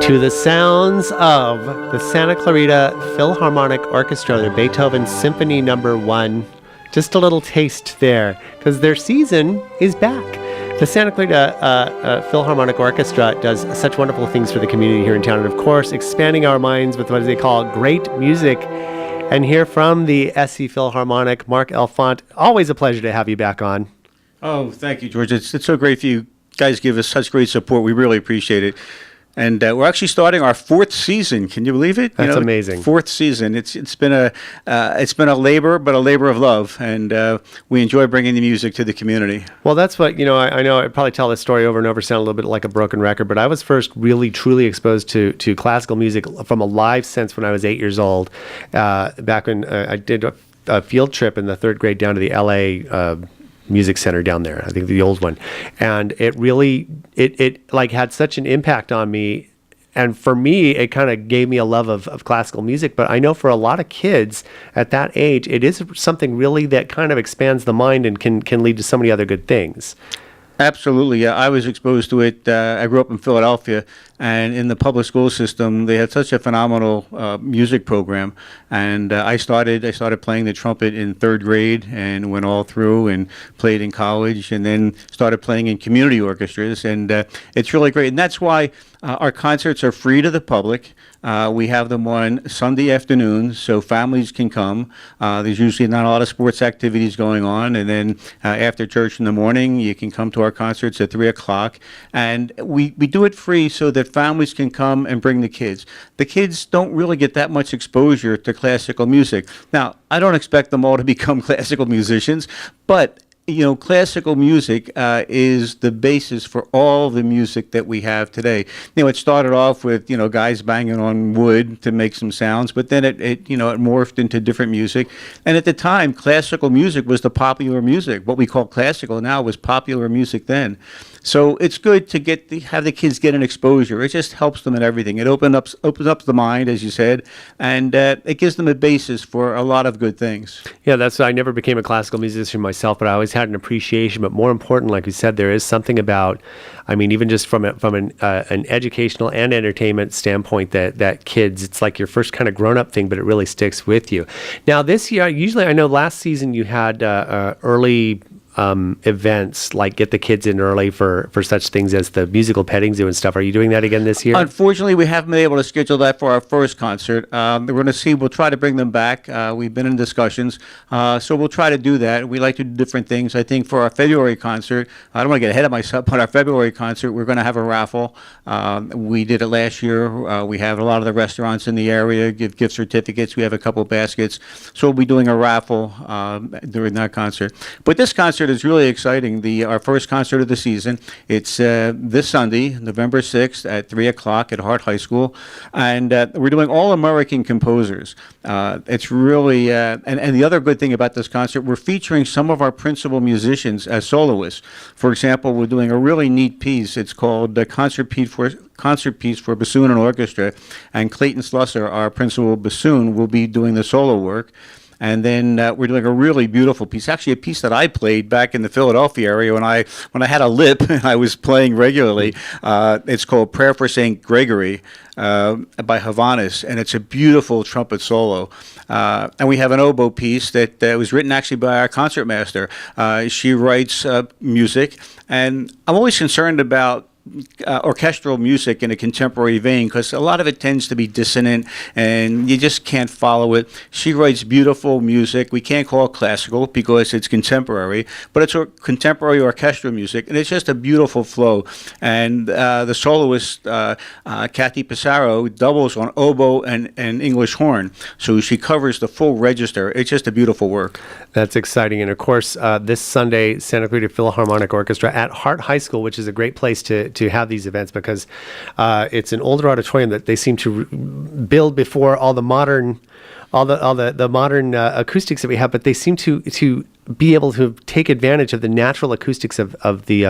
To the sounds of the Santa Clarita Philharmonic Orchestra, their Beethoven Symphony No. 1. Just a little taste there, because their season is back. The Santa Clarita Philharmonic Orchestra does such wonderful things for the community here in town, and of course, expanding our minds with what they call great music. And here from the SC Philharmonic, Mark Elfont, always a pleasure to have you back on. Oh, thank you, George. It's so great for you guys give us such great support. We really appreciate it. And we're actually starting our fourth season. Can you believe it? That's amazing. Fourth season. It's been a labor, but a labor of love, and we enjoy bringing the music to the community. Well, that's what I know. I probably tell this story over and over, sound a little bit like a broken record, but I was first really truly exposed to classical music from a live sense when I was 8 years old. Back when I did a field trip in the third grade down to the LA. Music Center down there, I think the old one, and it really it like had such an impact on me, and for me it kind of gave me a love of classical music. But I know for a lot of kids at that age, it is something really that kind of expands the mind and can lead to so many other good things. Absolutely. Yeah, I was exposed to it. I grew up in Philadelphia, and in the public school system, they had such a phenomenal music program. And I started playing the trumpet in third grade and went all through and played in college, and then started playing in community orchestras. And it's really great. And that's why our concerts are free to the public. We have them on Sunday afternoons, so families can come. There's usually not a lot of sports activities going on, and then after church in the morning, you can come to our concerts at 3 o'clock. And we do it free so that families can come and bring the kids. The kids don't really get that much exposure to classical music. Now, I don't expect them all to become classical musicians, but classical music is the basis for all the music that we have today. It started off with, guys banging on wood to make some sounds, but then it morphed into different music. And at the time, classical music was the popular music. What we call classical now was popular music then. So it's good to have the kids get an exposure. It just helps them in everything. It opens up the mind, as you said, and it gives them a basis for a lot of good things. Yeah, I never became a classical musician myself, but I always had an appreciation. But more important, like you said, there is something about, even just from an educational and entertainment standpoint, that kids, it's like your first kind of grown-up thing, but it really sticks with you. Now, this year, usually I know last season you had early events like get the kids in early for such things as the musical petting zoo and stuff. Are you doing that again this year? Unfortunately, we haven't been able to schedule that for our first concert. We're going to see. We'll try to bring them back. We've been in discussions, so we'll try to do that. We like to do different things. I think for our February concert, I don't want to get ahead of myself, but our February concert, we're going to have a raffle. We did it last year. We have a lot of the restaurants in the area give gift certificates. We have a couple baskets, so we'll be doing a raffle during that concert. But this concert is really exciting. Our first concert of the season. It's this Sunday, November 6th at 3 o'clock at Hart High School, and we're doing all American composers. It's really and the other good thing about this concert, we're featuring some of our principal musicians as soloists. For example, we're doing a really neat piece. It's called the Concert Piece for Bassoon and Orchestra, and Clayton Slusser, our principal bassoon, will be doing the solo work. And then we're doing a really beautiful piece, actually a piece that I played back in the Philadelphia area when I had a lip and I was playing regularly. It's called Prayer for St. Gregory by Havanis, and it's a beautiful trumpet solo. And we have an oboe piece that was written actually by our concertmaster. She writes music, and I'm always concerned about orchestral music in a contemporary vein, because a lot of it tends to be dissonant and you just can't follow it. She writes beautiful music. We can't call it classical because it's contemporary, but it's contemporary orchestral music, and it's just a beautiful flow. And the soloist, Kathy Pissarro, doubles on oboe and English horn, so she covers the full register. It's just a beautiful work. That's exciting. And of course, this Sunday, Santa Clarita Philharmonic Orchestra at Hart High School, which is a great place to have these events, because it's an older auditorium that they seem to build before all the modern acoustics that we have, but they seem to be able to take advantage of the natural acoustics of the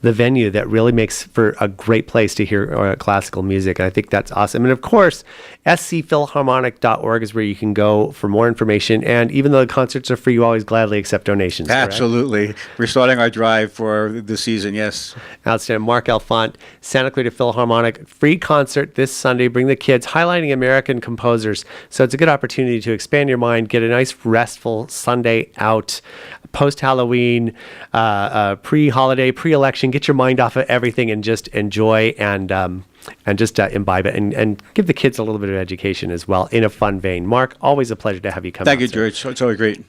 the venue that really makes for a great place to hear classical music. And I think that's awesome. And of course, scphilharmonic.org is where you can go for more information. And even though the concerts are free, you always gladly accept donations. Absolutely. Correct? We're starting our drive for the season, yes. Outstanding. Mark Elfont, Santa Clarita Philharmonic, free concert this Sunday. Bring the kids, highlighting American composers. So it's a good opportunity to expand your mind, get a nice restful Sunday out, post-Halloween, pre-holiday, pre-election. Get your mind off of everything and just enjoy and just imbibe it and give the kids a little bit of education as well in a fun vein. Mark, always a pleasure to have you come. Thank you, George. It's always great.